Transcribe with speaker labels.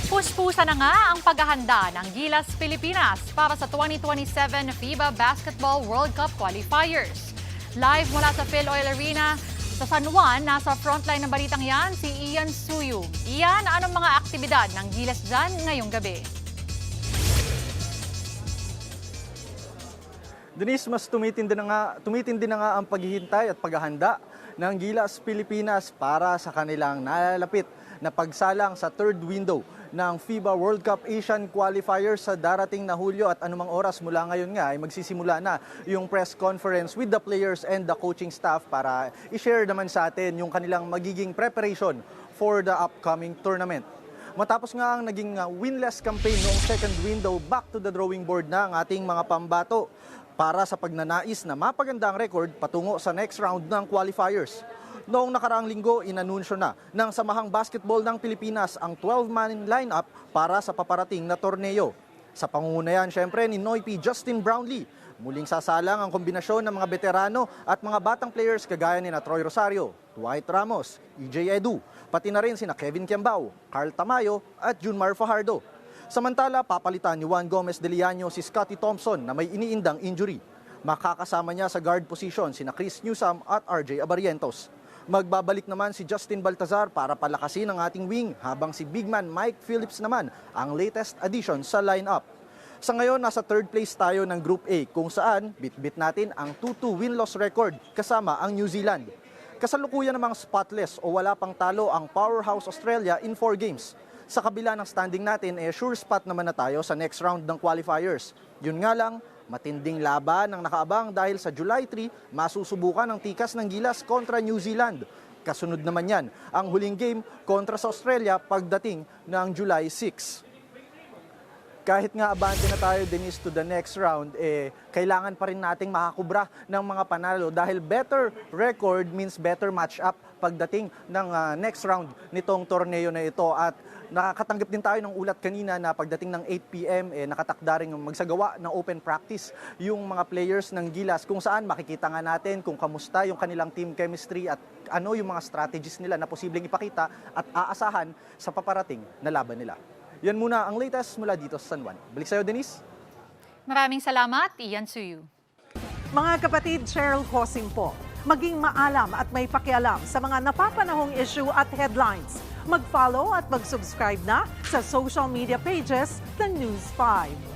Speaker 1: Puspusa na nga ang paghahanda ng Gilas Pilipinas para sa 2027 FIBA Basketball World Cup Qualifiers. Live mula sa Philoil Arena sa San Juan, nasa frontline ng balitang yan si Ian Suyu. Ian, anong mga aktibidad ng Gilas dyan ngayong gabi?
Speaker 2: Denise, mas tumitindi na nga ang paghihintay at paghahanda ng Gilas Pilipinas para sa kanilang nalalapit na pagsalang sa third window ng FIBA World Cup Asian Qualifiers sa darating na Hulyo, at anumang oras mula ngayon nga ay magsisimula na yung press conference with the players and the coaching staff para i-share naman sa atin yung kanilang magiging preparation for the upcoming tournament. Matapos nga ang naging winless campaign noong second window, back to the drawing board na ang ating mga pambato para sa pagnanais na mapaganda ang record patungo sa next round ng qualifiers. Noong nakaraang linggo, inanunsyo na ng Samahang Basketball ng Pilipinas ang 12-man lineup para sa paparating na torneo. Sa pangungunayan syempre ni Noy P. Justin Brownlee, muling sasalang ang kombinasyon ng mga veterano at mga batang players kagaya ni Troy Rosario, Dwight Ramos, EJ Edu, pati na rin sina Kevin Kiambao, Carl Tamayo at Junmar Fajardo. Samantala, papalitan ni Juan Gomez de Liaño si Scotty Thompson na may iniindang injury. Makakasama niya sa guard position sina Chris Newsome at RJ Abarrientos. Magbabalik naman si Justin Baltazar para palakasin ang ating wing, habang si big man Mike Phillips naman ang latest addition sa lineup. Sa ngayon, nasa third place tayo ng Group A, kung saan bit-bit natin ang 2-2 win-loss record kasama ang New Zealand. Kasalukuyan namang spotless o wala pang talo ang powerhouse Australia in 4 games. Sa kabila ng standing natin, sure spot naman na tayo sa next round ng qualifiers. Yun nga lang, matinding laban ang nakaabang dahil sa July 3, masusubukan ang tikas ng Gilas kontra New Zealand. Kasunod naman yan, ang huling game kontra sa Australia pagdating ng July 6. Kahit nga abante na tayo, Denise, to the next round, kailangan pa rin nating makakubra ng mga panalo dahil better record means better match-up pagdating ng next round nitong torneo na ito. At nakakatanggap din tayo ng ulat kanina na pagdating ng 8 p.m. Nakatagda rin magsagawa ng open practice yung mga players ng Gilas, kung saan makikita nga natin kung kamusta yung kanilang team chemistry at ano yung mga strategies nila na posibleng ipakita at aasahan sa paparating na laban nila. Yan muna ang latest mula dito sa San Juan. Balik sa'yo, Denise.
Speaker 1: Maraming salamat, Ian Suyu.
Speaker 3: Mga kapatid, Cheryl Hosing po. Maging maalam at may pakialam sa mga napapanahong issue at headlines. Mag-follow at mag-subscribe na sa social media pages ng News 5.